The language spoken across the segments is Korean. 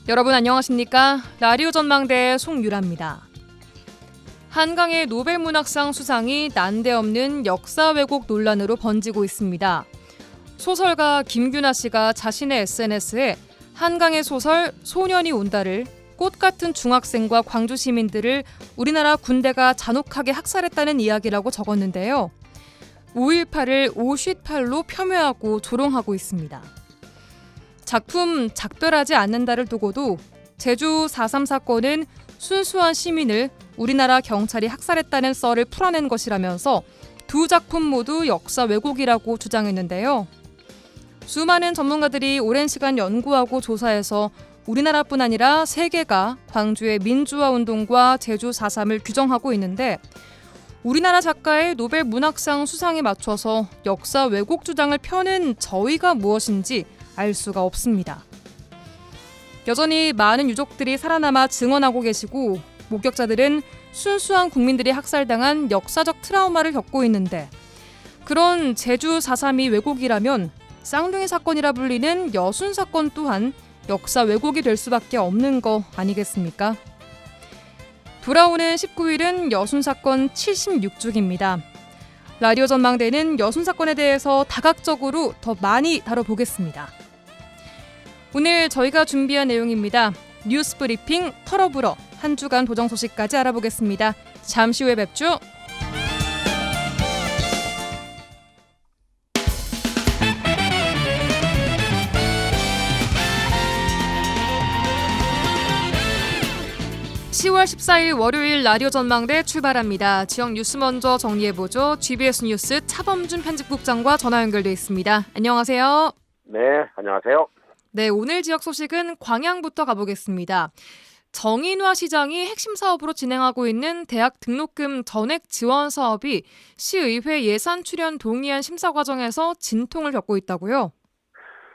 여러분 안녕하십니까? 라디오 전망대 송유라입니다. 한강의 노벨문학상 수상이 난데없는 역사 왜곡 논란으로 번지고 있습니다. 소설가 김규나 씨가 자신의 SNS에 한강의 소설 소년이 온다를 꽃 같은 중학생과 광주 시민들을 우리나라 군대가 잔혹하게 학살했다는 이야기라고 적었는데요. 5.18을 5.18로 폄훼하고 조롱하고 있습니다. 작품 작별하지 않는다를 두고도 제주 4.3 사건은 순수한 시민을 우리나라 경찰이 학살했다는 썰을 풀어낸 것이라면서 두 작품 모두 역사 왜곡이라고 주장했는데요. 수많은 전문가들이 오랜 시간 연구하고 조사해서 우리나라뿐 아니라 세계가 광주의 민주화 운동과 제주 4.3을 규정하고 있는데 우리나라 작가의 노벨 문학상 수상에 맞춰서 역사 왜곡 주장을 펴는 저희가 무엇인지 알 수가 없습니다. 여전히 많은 유족들이 살아남아 증언하고 계시고 목격자들은 순수한 국민들이 학살당한 역사적 트라우마를 겪고 있는데 그런 제주 4.3이 왜곡이라면 쌍둥이 사건이라 불리는 여순 사건 또한 역사 왜곡이 될 수밖에 없는 거 아니겠습니까? 돌아오는 19일은 여순 사건 76주기입니다. 라디오 전망대는 여순 사건에 대해서 다각적으로 더 많이 다뤄보겠습니다. 오늘 저희가 준비한 내용입니다. 뉴스 브리핑 털어불어 한 주간 도정 소식까지 알아보겠습니다. 잠시 후에 뵙죠. (10월 14일) 월요일 라디오 전망대 출발합니다. 지역 뉴스 먼저 정리해보죠. GBS 뉴스 차범준 편집국장과 전화 연결돼 있습니다. 안녕하세요. 네, 안녕하세요. 네, 오늘 지역 소식은 광양부터 가보겠습니다. 정인화 시장이 핵심 사업으로 진행하고 있는 대학 등록금 전액 지원 사업이 시의회 예산 출연 동의안 심사 과정에서 진통을 겪고 있다고요?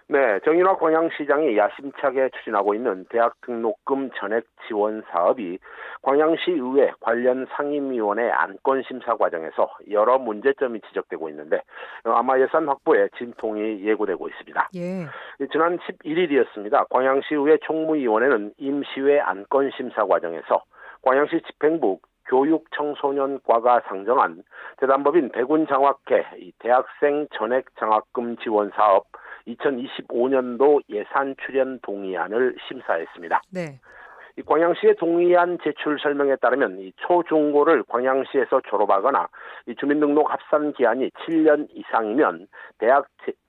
네, 정인화 광양시장이 야심차게 추진하고 있는 대학 등록금 전액 지원 사업이 광양시의회 관련 상임위원회 안건 심사 과정에서 여러 문제점이 지적되고 있는데 아마 예산 확보에 진통이 예고되고 있습니다. 예. 지난 11일이었습니다. 광양시의회 총무위원회는 임시회 안건 심사 과정에서 광양시 집행부 교육청소년과가 상정한 재단법인 백운장학회 대학생 전액 장학금 지원 사업 2025년도 예산 출연 동의안을 심사했습니다. 네. 이 광양시의 동의안 제출 설명에 따르면 이 초중고를 광양시에서 졸업하거나 이 주민등록 합산 기한이 7년 이상이면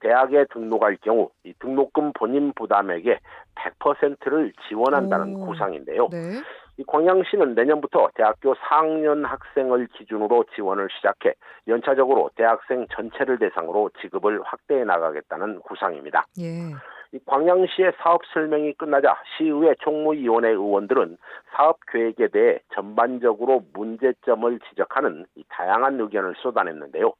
대학에 등록할 경우 이 등록금 본인 부담액의 100%를 지원한다는 구상인데요. 네. 이 광양시는 내년부터 대학교 4학년 학생을 기준으로 지원을 시작해 연차적으로 대학생 전체를 대상으로 지급을 확대해 나가겠다는 구상입니다. 예. 이 광양시의 사업 설명이 끝나자 시의회 총무위원회 의원들은 사업 계획에 대해 전반적으로 문제점을 지적하는 다양한 의견을 쏟아냈는데요.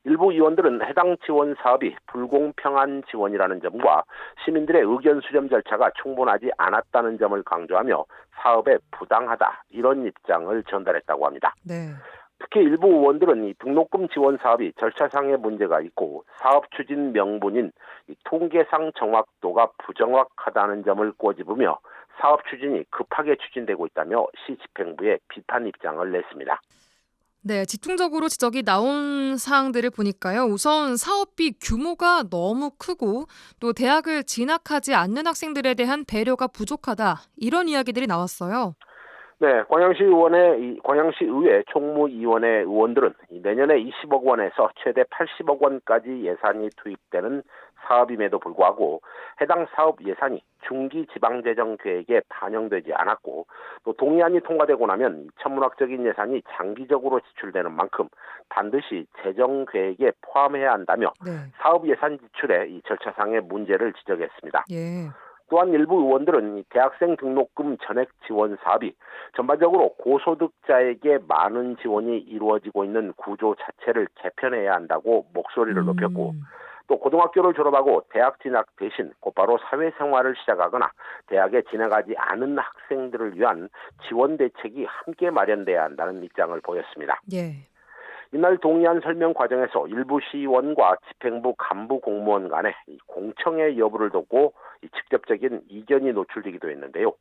일부 의원들은 해당 지원 사업이 불공평한 지원이라는 점과 시민들의 의견 수렴 절차가 충분하지 않았다는 점을 강조하며 사업에 부당하다 이런 입장을 전달했다고 합니다. 네. 특히 일부 의원들은 이 등록금 지원 사업이 절차상의 문제가 있고 사업 추진 명분인 이 통계상 정확도가 부정확하다는 점을 꼬집으며 사업 추진이 급하게 추진되고 있다며 시 집행부에 비판 입장을 냈습니다. 네, 집중적으로 지적이 나온 사항들을 보니까요. 우선 사업비 규모가 너무 크고 또 대학을 진학하지 않는 학생들에 대한 배려가 부족하다. 이런 이야기들이 나왔어요. 네, 광양시의회 총무위원회 의원들은 내년에 20억 원에서 최대 80억 원까지 예산이 투입되는 사업임에도 불구하고 해당 사업 예산이 중기 지방재정 계획에 반영되지 않았고 또 동의안이 통과되고 나면 천문학적인 예산이 장기적으로 지출되는 만큼 반드시 재정 계획에 포함해야 한다며 네. 사업 예산 지출에 이 절차상의 문제를 지적했습니다. 예. 또한 일부 의원들은 대학생 등록금 전액 지원 사업이 전반적으로 고소득자에게 많은 지원이 이루어지고 있는 구조 자체를 개편해야 한다고 목소리를 높였고 또 고등학교를 졸업하고 대학 진학 대신 곧바로 사회생활을 시작하거나 대학에 진학하지 않은 학생들을 위한 지원 대책이 함께 마련돼야 한다는 입장을 보였습니다. 예. 이날 동의안 설명 과정에서 일부 시의원과 집행부 간부 공무원 간의 공청회 여부를 두고 직접적인 이견이 노출되기도 했는데요.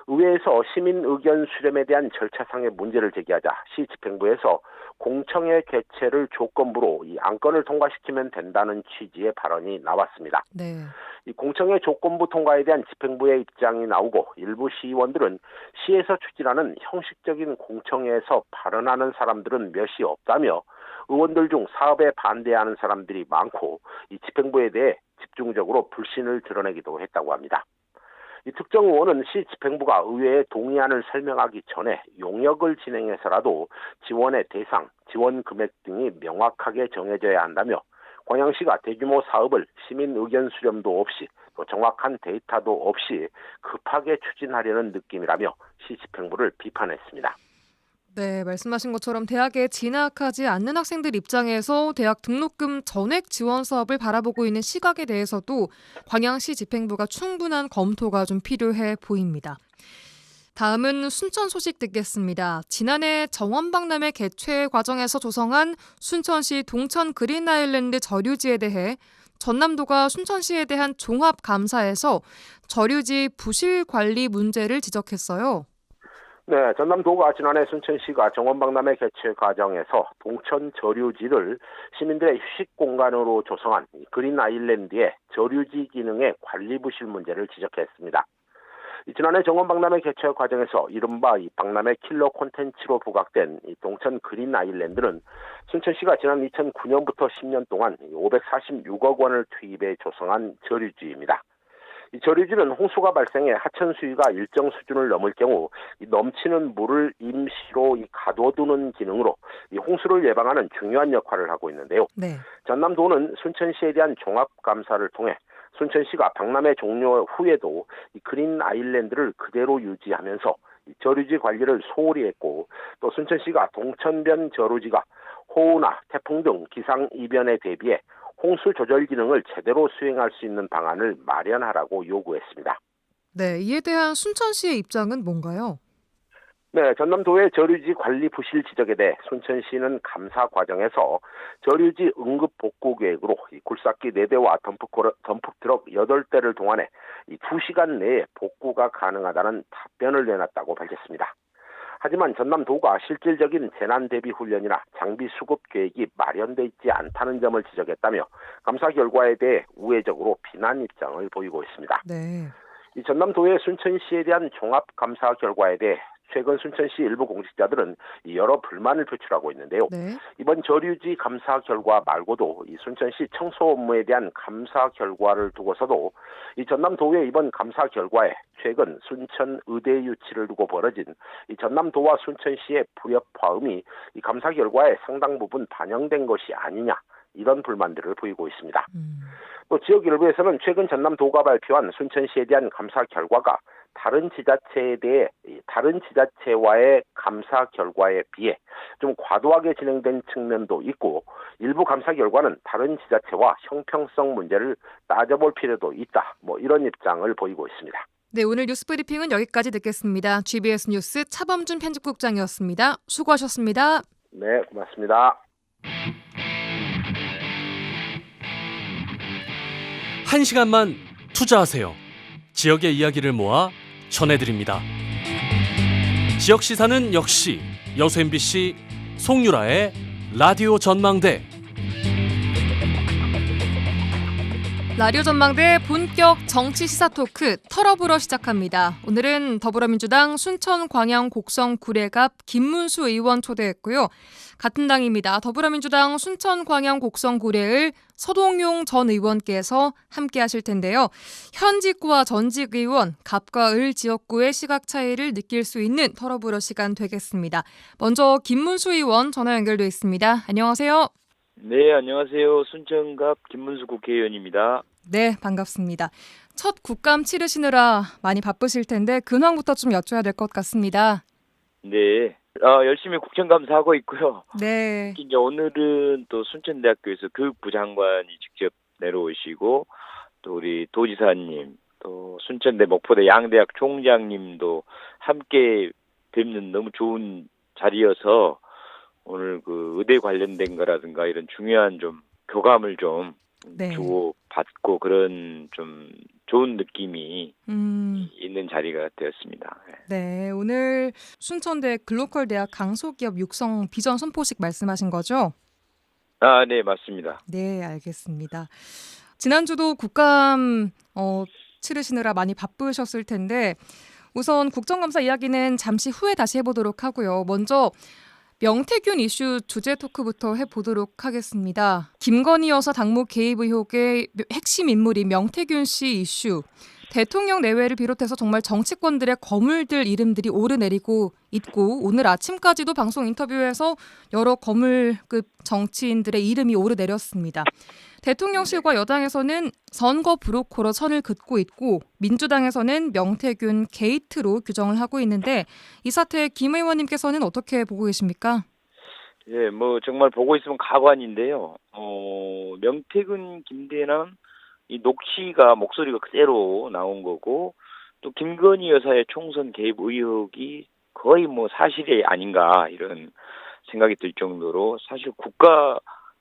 의회에서 시민 의견 수렴에 대한 절차상의 문제를 제기하자 시 집행부에서 공청회 개최를 조건부로 이 안건을 통과시키면 된다는 취지의 발언이 나왔습니다. 네. 이 공청회 조건부 통과에 대한 집행부의 입장이 나오고 일부 시의원들은 시에서 추진하는 형식적인 공청회에서 발언하는 사람들은 몇이 없다며 의원들 중 사업에 반대하는 사람들이 많고 이 집행부에 대해 집중적으로 불신을 드러내기도 했다고 합니다. 이 특정 의원은 시 집행부가 의회의 동의안을 설명하기 전에 용역을 진행해서라도 지원의 대상, 지원 금액 등이 명확하게 정해져야 한다며 광양시가 대규모 사업을 시민 의견 수렴도 없이 또 정확한 데이터도 없이 급하게 추진하려는 느낌이라며 시 집행부를 비판했습니다. 네, 말씀하신 것처럼 대학에 진학하지 않는 학생들 입장에서 대학 등록금 전액 지원 사업을 바라보고 있는 시각에 대해서도 광양시 집행부가 충분한 검토가 좀 필요해 보입니다. 다음은 순천 소식 듣겠습니다. 지난해 정원박람회 개최 과정에서 조성한 순천시 동천 그린 아일랜드 저류지에 대해 전남도가 순천시에 대한 종합감사에서 저류지 부실 관리 문제를 지적했어요. 네, 전남도가 지난해 순천시가 정원박람회 개최 과정에서 동천 저류지를 시민들의 휴식 공간으로 조성한 그린 아일랜드의 저류지 기능의 관리 부실 문제를 지적했습니다. 지난해 정원박람회 개최 과정에서 이른바 이 박람회 킬러 콘텐츠로 부각된 이 동천 그린 아일랜드는 순천시가 지난 2009년부터 10년 동안 546억 원을 투입해 조성한 저류지입니다. 이 저류지는 홍수가 발생해 하천 수위가 일정 수준을 넘을 경우 이 넘치는 물을 임시로 가둬두는 기능으로 이 홍수를 예방하는 중요한 역할을 하고 있는데요. 네. 전남도는 순천시에 대한 종합 감사를 통해 순천시가 박람회 종료 후에도 이 그린 아일랜드를 그대로 유지하면서 이 저류지 관리를 소홀히 했고 또 순천시가 동천변 저류지가 호우나 태풍 등 기상 이변에 대비해 홍수 조절 기능을 제대로 수행할 수 있는 방안을 마련하라고 요구했습니다. 네, 이에 대한 순천시의 입장은 뭔가요? 네, 전남도의 저류지 관리 부실 지적에 대해 순천시는 감사 과정에서 저류지 응급 복구 계획으로 굴삭기 4대와 덤프트럭 8대를 동원해 2시간 내에 복구가 가능하다는 답변을 내놨다고 밝혔습니다. 하지만 전남도가 실질적인 재난 대비 훈련이나 장비 수급 계획이 마련돼 있지 않다는 점을 지적했다며 감사 결과에 대해 우회적으로 비난 입장을 보이고 있습니다. 네. 이 전남도의 순천시에 대한 종합 감사 결과에 대해 최근 순천시 일부 공직자들은 여러 불만을 표출하고 있는데요. 네. 이번 저류지 감사 결과 말고도 이 순천시 청소 업무에 대한 감사 결과를 두고서도 이 전남도의 이번 감사 결과에 최근 순천 의대 유치를 두고 벌어진 이 전남도와 순천시의 불협화음이 이 감사 결과에 상당 부분 반영된 것이 아니냐 이런 불만들을 보이고 있습니다. 또 지역 일부에서는 최근 전남도가 발표한 순천시에 대한 감사 결과가 다른 지자체와의 감사 결과에 비해 좀 과도하게 진행된 측면도 있고 일부 감사 결과는 다른 지자체와 형평성 문제를 따져볼 필요도 있다. 이런 입장을 보이고 있습니다. 네, 오늘 뉴스 브리핑은 여기까지 듣겠습니다. GBS 뉴스 차범준 편집국장이었습니다. 수고하셨습니다. 네, 고맙습니다. 1시간만 투자하세요. 지역의 이야기를 모아 전해드립니다. 지역 시사는 역시 여수 MBC 송유라의 라디오 전망대. 라디오 전망대 본격 정치 시사 토크 털어보러 시작합니다. 오늘은 더불어민주당 순천 광양 곡성 구례갑 김문수 의원 초대했고요. 같은 당입니다. 더불어민주당 순천 광양 곡성 구례을 서동용 전 의원께서 함께 하실 텐데요. 현직구와 전직 의원, 갑과 을 지역구의 시각 차이를 느낄 수 있는 털어보러 시간 되겠습니다. 먼저 김문수 의원 전화 연결돼 있습니다. 안녕하세요. 네, 안녕하세요. 순천갑 김문수 국회의원입니다. 네, 반갑습니다. 첫 국감 치르시느라 많이 바쁘실 텐데 근황부터 좀 여쭤야 될 것 같습니다. 네, 열심히 국정감사하고 있고요. 네. 특히 이제 오늘은 또 순천대학교에서 교육부 장관이 직접 내려오시고 또 우리 도지사님, 또 순천대 목포대 양대학 총장님도 함께 뵙는 너무 좋은 자리여서 오늘 그 의대 관련된 거라든가 이런 중요한 좀 교감을 좀 네. 주고 받고 그런 좀 좋은 느낌이 있는 자리가 되었습니다. 네, 오늘 순천대 글로컬 대학 강소기업 육성 비전 선포식 말씀하신 거죠? 아, 네, 맞습니다. 네, 알겠습니다. 지난주도 국감 치르시느라 많이 바쁘셨을 텐데 우선 국정감사 이야기는 잠시 후에 다시 해보도록 하고요. 먼저 명태균 이슈 주제 토크부터 해보도록 하겠습니다. 김건희 여사 당무 개입 의혹의 핵심 인물인 명태균 씨 이슈. 대통령 내외를 비롯해서 정말 정치권들의 거물들 이름들이 오르내리고 있고 오늘 아침까지도 방송 인터뷰에서 여러 거물급 정치인들의 이름이 오르내렸습니다. 대통령실과 여당에서는 선거 브로커로 선을 긋고 있고 민주당에서는 명태균 게이트로 규정을 하고 있는데 이 사태 김 의원님께서는 어떻게 보고 계십니까? 예, 뭐 정말 보고 있으면 가관인데요. 명태균, 김대남 이 녹취가 목소리가 그대로 나온 거고 또 김건희 여사의 총선 개입 의혹이 거의 뭐 사실이 아닌가 이런 생각이 들 정도로 사실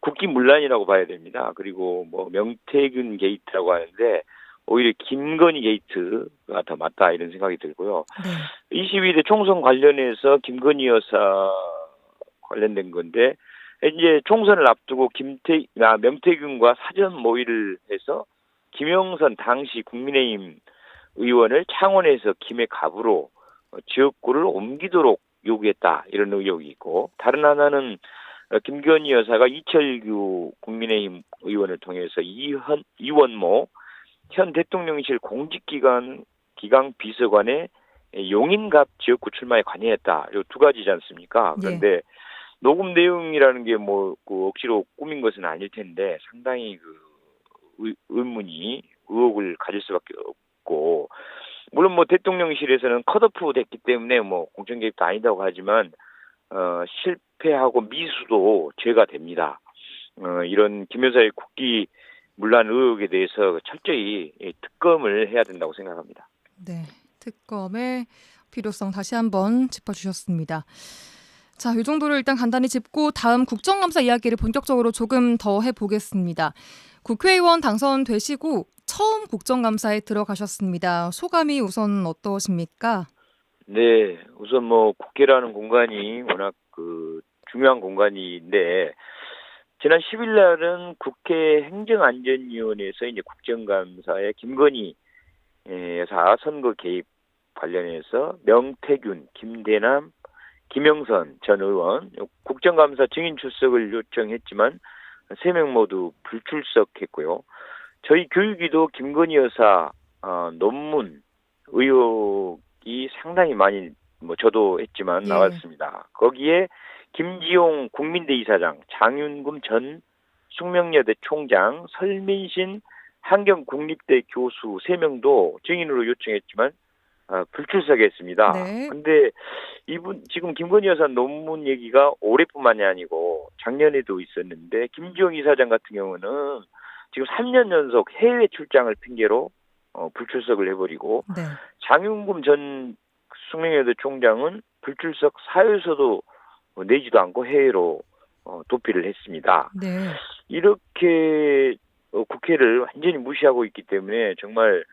국기문란이라고 봐야 됩니다. 그리고 뭐 명태균 게이트라고 하는데 오히려 김건희 게이트가 더 맞다 이런 생각이 들고요. 네. 22대 총선 관련해서 김건희 여사 관련된 건데 이제 총선을 앞두고 명태균과 사전 모의를 해서 김영선 당시 국민의힘 의원을 창원에서 김해 갑으로 지역구를 옮기도록 요구했다 이런 의혹이 있고 다른 하나는 김건희 여사가 이철규 국민의힘 의원을 통해서 이원모 현 대통령실 공직기강 비서관의 용인갑 지역구 출마에 관여했다. 이 두 가지지 않습니까? 그런데 예. 녹음 내용이라는 게 뭐 억지로 꾸민 것은 아닐 텐데 상당히 의혹을 가질 수밖에 없고 물론 뭐 대통령실에서는 컷오프 됐기 때문에 뭐 공천 개입도 아니다고 하지만 실패하고 미수도 죄가 됩니다. 이런 김 여사의 국기문란 의혹에 대해서 철저히 특검을 해야 된다고 생각합니다. 네, 특검의 필요성 다시 한번 짚어주셨습니다. 자, 이 정도로 일단 간단히 짚고 다음 국정감사 이야기를 본격적으로 조금 더 해보겠습니다. 국회의원 당선되시고 처음 국정감사에 들어가셨습니다. 소감이 우선 어떠십니까? 네, 우선 뭐 국회라는 공간이 워낙 중요한 공간인데 지난 10일 날은 국회 행정안전위원회에서 이제 국정감사에 김건희 여사 선거 개입 관련해서 명태균, 김대남, 김영선 전 의원 국정감사 증인 출석을 요청했지만 3명 모두 불출석했고요. 저희 교육위도 김건희 여사 논문 의혹이 상당히 많이 저도 했지만 예. 나왔습니다. 거기에 김지용 국민대 이사장, 장윤금 전 숙명여대 총장, 설민신 한경국립대 교수 3명도 증인으로 요청했지만 불출석했습니다. 네. 근데 지금 김건희 여사 논문 얘기가 올해뿐만이 아니고 작년에도 있었는데 김지용 이사장 같은 경우는 지금 3년 연속 해외 출장을 핑계로 불출석을 해버리고 네. 장윤금 전 숙명여대 총장은 불출석 사유서도 내지도 않고 해외로 도피를 했습니다. 네. 이렇게 국회를 완전히 무시하고 있기 때문에 정말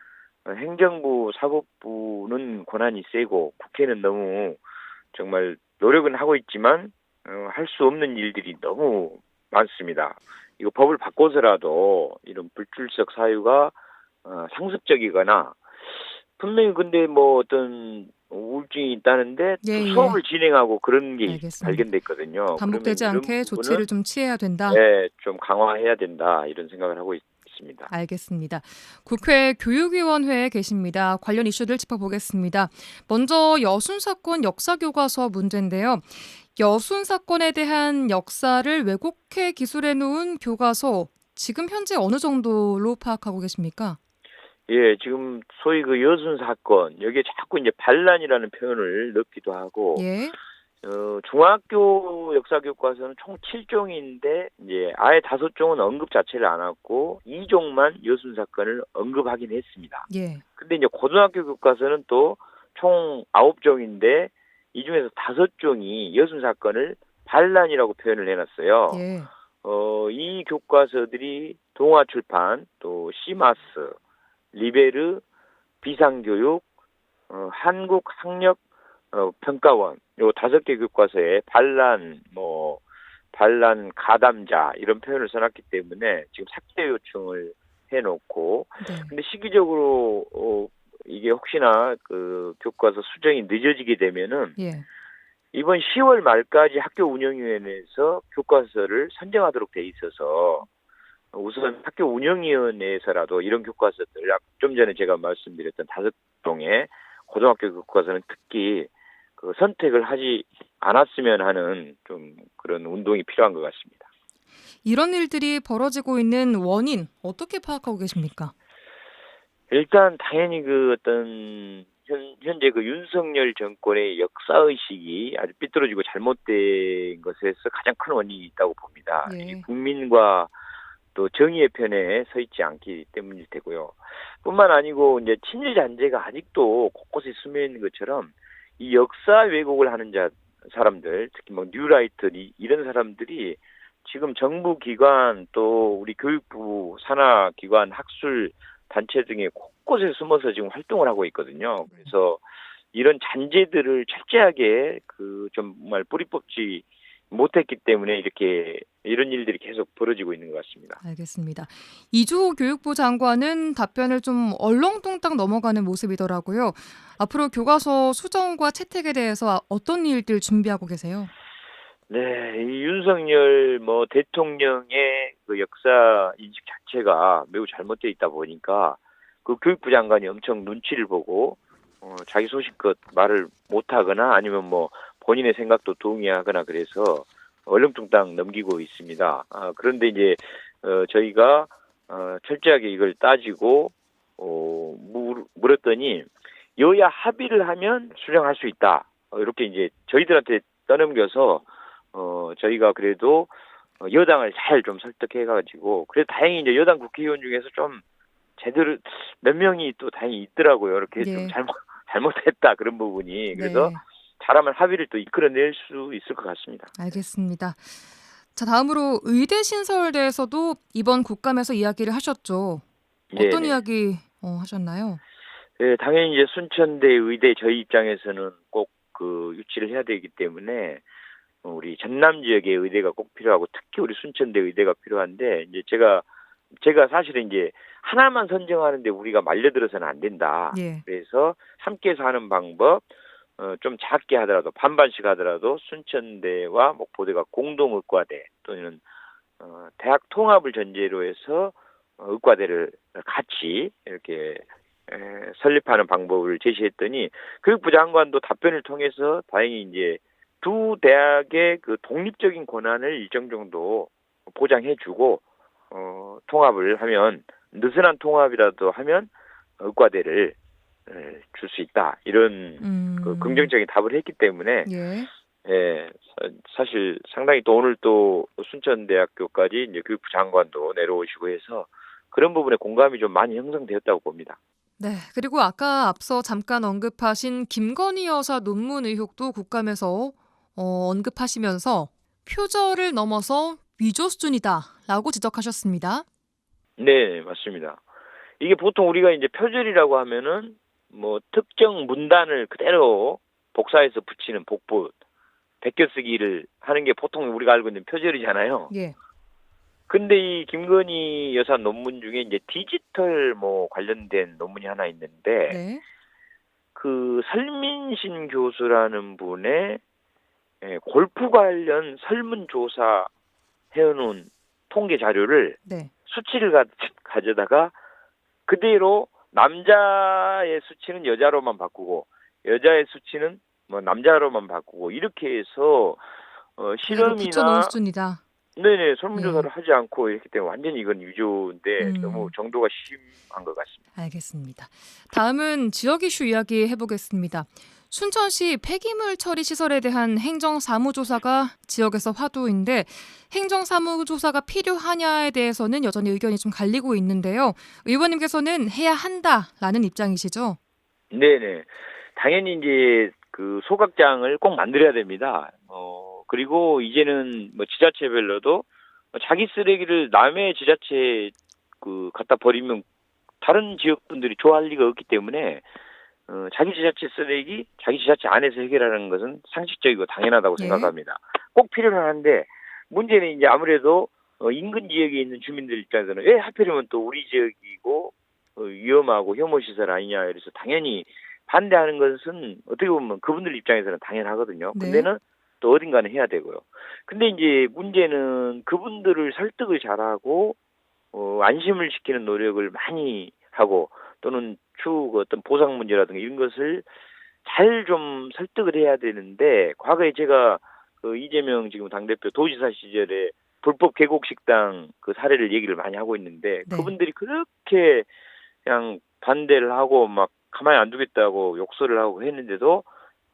행정부, 사법부는 권한이 세고 국회는 너무 정말 노력은 하고 있지만 할 수 없는 일들이 너무 많습니다. 이거 법을 바꿔서라도 이런 불출석 사유가 상습적이거나 분명히 근데 뭐 어떤 우울증이 있다는데 또 예. 수업을 진행하고 그런 게 알겠습니다. 발견됐거든요. 반복되지 그러면 않게 이런 조치를 좀 취해야 된다. 네, 좀 강화해야 된다 이런 생각을 하고 있습니다. 알겠습니다. 국회 교육위원회에 계십니다. 관련 이슈들 짚어보겠습니다. 먼저 여순 사건 역사교과서 문제인데요. 여순 사건에 대한 역사를 왜곡해 기술해 놓은 교과서 지금 현재 어느 정도로 파악하고 계십니까? 예, 지금 소위 여순 사건 여기에 자꾸 이제 반란이라는 표현을 넣기도 하고 예. 중학교 역사 교과서는 총 7종인데 이제 아예 5종은 언급 자체를 안 하고 2종만 여순 사건을 언급하긴 했습니다. 예. 근데 이제 고등학교 교과서는 또 총 9종인데 이 중에서 5종이 여순 사건을 반란이라고 표현을 해놨어요. 예. 이 교과서들이 동아출판, 또 시마스, 리베르, 비상교육, 한국학력 평가원 요 5개 교과서에 반란 가담자 이런 표현을 써놨기 때문에 지금 삭제 요청을 해놓고 네. 근데 시기적으로 이게 혹시나 그 교과서 수정이 늦어지게 되면은 예. 이번 10월 말까지 학교 운영위원회에서 교과서를 선정하도록 돼 있어서 우선 학교 운영위원회에서라도 이런 교과서들 좀 전에 제가 말씀드렸던 5종의 고등학교 교과서는 특히 그 선택을 하지 않았으면 하는 좀 그런 운동이 필요한 것 같습니다. 이런 일들이 벌어지고 있는 원인 어떻게 파악하고 계십니까? 일단 당연히 그 어떤 현재 그 윤석열 정권의 역사의식이 아주 삐뚤어지고 잘못된 것에서 가장 큰 원인이 있다고 봅니다. 예. 이 국민과 또 정의의 편에 서 있지 않기 때문일 테고요. 뿐만 아니고 이제 친일 잔재가 아직도 곳곳에 스며 있는 것처럼 이 역사 왜곡을 하는 사람들, 특히 뭐 뉴라이트 이런 사람들이 지금 정부 기관 또 우리 교육부 산하 기관 학술 단체 등의 곳곳에 숨어서 지금 활동을 하고 있거든요. 그래서 이런 잔재들을 철저하게 그 정말 뿌리 뽑지 못했기 때문에 이런 일들이 계속 벌어지고 있는 것 같습니다. 알겠습니다. 이주호 교육부 장관은 답변을 좀 얼렁뚱땅 넘어가는 모습이더라고요. 앞으로 교과서 수정과 채택에 대해서 어떤 일들 준비하고 계세요? 네, 이 윤석열 대통령의 그 역사 인식 자체가 매우 잘못되어 있다 보니까 그 교육부 장관이 엄청 눈치를 보고 자기 소신껏 말을 못하거나 아니면 본인의 생각도 동의하거나 그래서 얼렁뚱땅 넘기고 있습니다. 그런데 이제 저희가 철저하게 이걸 따지고 물었더니 여야 합의를 하면 수정할 수 있다. 이렇게 이제 저희들한테 떠넘겨서 저희가 그래도 여당을 잘 좀 설득해가지고 그래도 다행히 이제 여당 국회의원 중에서 좀 제대로 몇 명이 또 다행히 있더라고요. 이렇게 네. 좀 잘못했다 그런 부분이 그래서 네. 잘하면 합의를 또 이끌어낼 수 있을 것 같습니다. 알겠습니다. 자, 다음으로 의대 신설에 대해서도 이번 국감에서 이야기를 하셨죠. 어떤 네네. 이야기 하셨나요? 네, 당연히 이제 순천대 의대 저희 입장에서는 꼭 그 유치를 해야 되기 때문에 우리 전남 지역의 의대가 꼭 필요하고 특히 우리 순천대 의대가 필요한데 이제 제가 사실은 이제 하나만 선정하는데 우리가 말려들어서는 안 된다. 예. 그래서 함께해서 하는 방법 좀 작게 하더라도 반반씩 하더라도 순천대와 목포대가 공동 의과대 또는 대학 통합을 전제로 해서 의과대를 같이 이렇게 설립하는 방법을 제시했더니 교육부 장관도 답변을 통해서 다행히 이제 두 대학의 그 독립적인 권한을 일정 정도 보장해주고 통합을 하면 느슨한 통합이라도 하면 의과대를 줄 수 있다 이런 그 긍정적인 답을 했기 때문에 예. 사실 상당히 또 오늘 또 순천대학교까지 이제 교육부 장관도 내려오시고 해서 그런 부분에 공감이 좀 많이 형성되었다고 봅니다. 네. 그리고 아까 앞서 잠깐 언급하신 김건희 여사 논문 의혹도 국감에서 언급하시면서 표절을 넘어서 위조 수준이다라고 지적하셨습니다. 네, 맞습니다. 이게 보통 우리가 이제 표절이라고 하면은 특정 문단을 그대로 복사해서 붙이는 복붙, 베껴쓰기를 하는 게 보통 우리가 알고 있는 표절이잖아요. 예. 근데 이 김건희 여사 논문 중에 이제 디지털 관련된 논문이 하나 있는데 네. 그 설민신 교수라는 분의 골프 관련 설문조사 해놓은 통계 자료를 네. 수치를 가져다가 그대로 남자의 수치는 여자로만 바꾸고 여자의 수치는 남자로만 바꾸고 이렇게 해서 실험이나 붙여놓은 수준이다. 네네 설문조사를 하지 않고 이렇기 때문에 완전히 이건 위조인데 너무 정도가 심한 것 같습니다. 알겠습니다. 다음은 지역 이슈 이야기 해보겠습니다. 순천시 폐기물 처리 시설에 대한 행정사무조사가 지역에서 화두인데 행정사무조사가 필요하냐에 대해서는 여전히 의견이 좀 갈리고 있는데요. 의원님께서는 해야 한다라는 입장이시죠? 네네. 당연히 이제 그 소각장을 꼭 만들어야 됩니다. 그리고 이제는 뭐 지자체별로도 자기 쓰레기를 남의 지자체에 갖다 버리면 다른 지역 분들이 좋아할 리가 없기 때문에 자기 지자체 쓰레기 자기 지자체 안에서 해결하는 것은 상식적이고 당연하다고 예. 생각합니다. 꼭 필요는 한데 문제는 이제 아무래도 인근 지역에 있는 주민들 입장에서는 왜 하필이면 또 우리 지역이고 위험하고 혐오 시설 아니냐 그래서 당연히 반대하는 것은 어떻게 보면 그분들 입장에서는 당연하거든요. 네. 근데는 또 어딘가는 해야 되고요. 근데 이제 문제는 그분들을 설득을 잘하고 안심을 시키는 노력을 많이 하고 또는 추후 어떤 보상 문제라든가 이런 것을 잘 좀 설득을 해야 되는데 과거에 제가 이재명 지금 당대표 도지사 시절에 불법 계곡 식당 그 사례를 얘기를 많이 하고 있는데 네. 그분들이 그렇게 그냥 반대를 하고 막 가만히 안 두겠다고 욕설을 하고 했는데도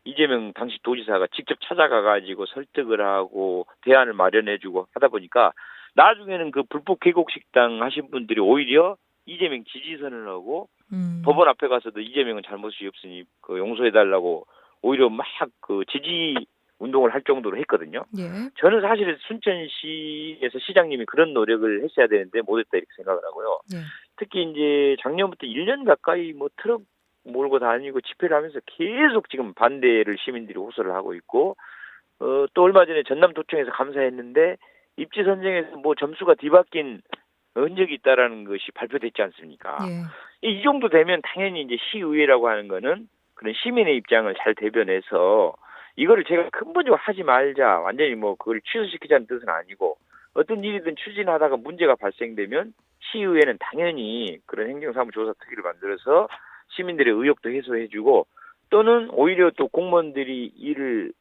이재명 당시 도지사가 직접 찾아가가지고 설득을 하고 대안을 마련해주고 하다 보니까 나중에는 그 불법 계곡 식당 하신 분들이 오히려 이재명 지지선을 하고 법원 앞에 가서도 이재명은 잘못이 없으니 용서해달라고 오히려 막 지지 운동을 할 정도로 했거든요. 예. 저는 사실 순천시에서 시장님이 그런 노력을 했어야 되는데 못했다 이렇게 생각을 하고요. 예. 특히 이제 작년부터 1년 가까이 트럭 몰고 다니고 집회를 하면서 계속 지금 반대를 시민들이 호소를 하고 있고 또 얼마 전에 전남도청에서 감사했는데 입지 선정에서 점수가 뒤바뀐 흔적이 있다라는 것이 발표됐지 않습니까? 예. 이 정도 되면 당연히 이제 시의회라고 하는 거는 그런 시민의 입장을 잘 대변해서 이거를 제가 근본적으로 하지 말자 완전히 그걸 취소시키자는 뜻은 아니고 어떤 일이든 추진하다가 문제가 발생되면 시의회는 당연히 그런 행정사무조사 특위를 만들어서 시민들의 의혹도 해소해주고 또는 오히려 또 공무원들이 일을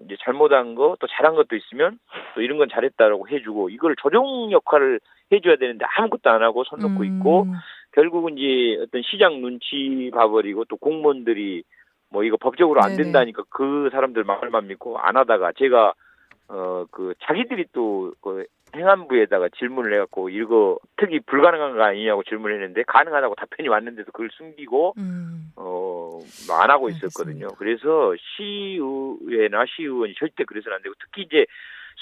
이제 잘못한 거 또 잘한 것도 있으면 또 이런 건 잘했다라고 해주고 이걸 조정 역할을 해줘야 되는데 아무것도 안 하고 손 놓고 있고 결국은 이제 어떤 시장 눈치 봐버리고 또 공무원들이 이거 법적으로 안 네네. 된다니까 그 사람들 말만 믿고 안 하다가 제가 자기들이 또 행안부에다가 질문을 해갖고 이거 특이 불가능한 거 아니냐고 질문을 했는데 가능하다고 답변이 왔는데도 그걸 숨기고 안 하고 있었거든요. 알겠습니다. 그래서 시의회나 시의원이 절대 그래서는 안 되고 특히 이제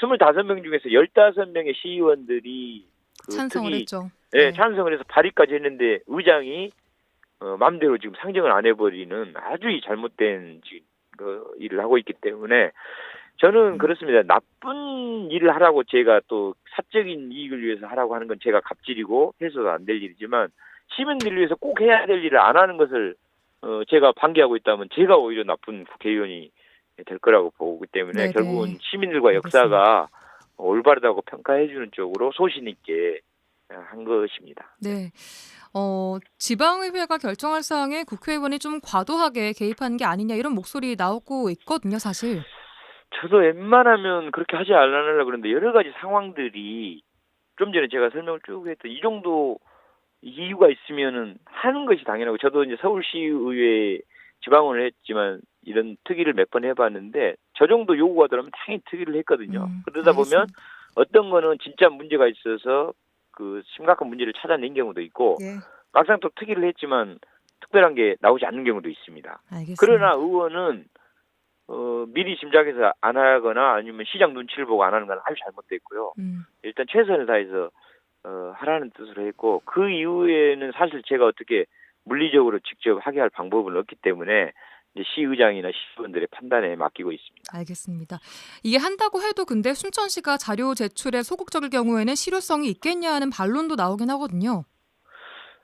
25명 중에서 15명의 시의원들이 찬성을 특히 했죠. 네, 찬성을 해서 발의까지 했는데 의장이 마음대로 지금 상정을 안 해버리는 아주 잘못된 일을 하고 있기 때문에 저는 그렇습니다. 나쁜 일을 하라고 제가 또 사적인 이익을 위해서 하라고 하는 건 제가 갑질이고 해서도 안 될 일이지만 시민들을 위해서 꼭 해야 될 일을 안 하는 것을 제가 반기하고 있다면 제가 오히려 나쁜 국회의원이 될 거라고 보기 때문에 네네. 결국은 시민들과 역사가 올바르다고 평가해주는 쪽으로 소신 있게 한 것입니다. 네. 지방의회가 결정할 사항에 국회의원이 좀 과도하게 개입하는 게 아니냐 이런 목소리 나오고 있거든요, 사실. 저도 웬만하면 그렇게 하지 않으려고 그러는데 여러 가지 상황들이 좀 전에 제가 설명을 쭉 했던 이 정도 이유가 있으면은 하는 것이 당연하고 저도 이제 서울시의회 지방원을 했지만 이런 특위를 몇 번 해봤는데 저 정도 요구가 들어오면 당연히 특위를 했거든요. 그러다 보면 알겠습니다. 어떤 거는 진짜 문제가 있어서 심각한 문제를 찾아낸 경우도 있고 예. 막상 또 특위를 했지만 특별한 게 나오지 않는 경우도 있습니다. 알겠습니다. 그러나 의원은 미리 짐작해서 안 하거나 아니면 시장 눈치를 보고 안 하는 건 아주 잘못됐고요. 일단 최선을 다해서 하라는 뜻으로 했고 그 이후에는 사실 제가 어떻게 물리적으로 직접 하게 할 방법은 없기 때문에 이제 시의장이나 시의원들의 판단에 맡기고 있습니다. 알겠습니다. 이게 한다고 해도 근데 순천시가 자료 제출에 소극적일 경우에는 실효성이 있겠냐 하는 반론도 나오긴 하거든요.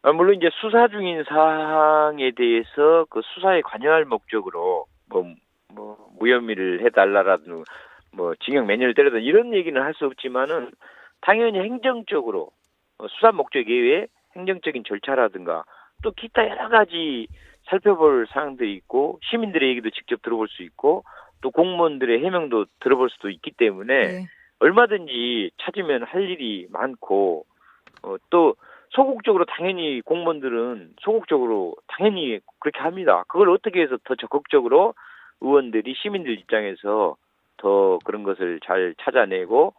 물론 이제 수사 중인 사항에 대해서 그 수사에 관여할 목적으로 무혐의를 해달라라든 징역 몇 년을 때려든 이런 얘기는 할 수 없지만은 당연히 행정적으로 수사 목적 이외에 행정적인 절차라든가 또 기타 여러 가지 살펴볼 사항들이 있고 시민들의 얘기도 직접 들어볼 수 있고 또 공무원들의 해명도 들어볼 수도 있기 때문에 네. 얼마든지 찾으면 할 일이 많고 또 소극적으로 당연히 공무원들은 소극적으로 당연히 그렇게 합니다. 그걸 어떻게 해서 더 적극적으로 의원들이 시민들 입장에서 더 그런 것을 잘 찾아내고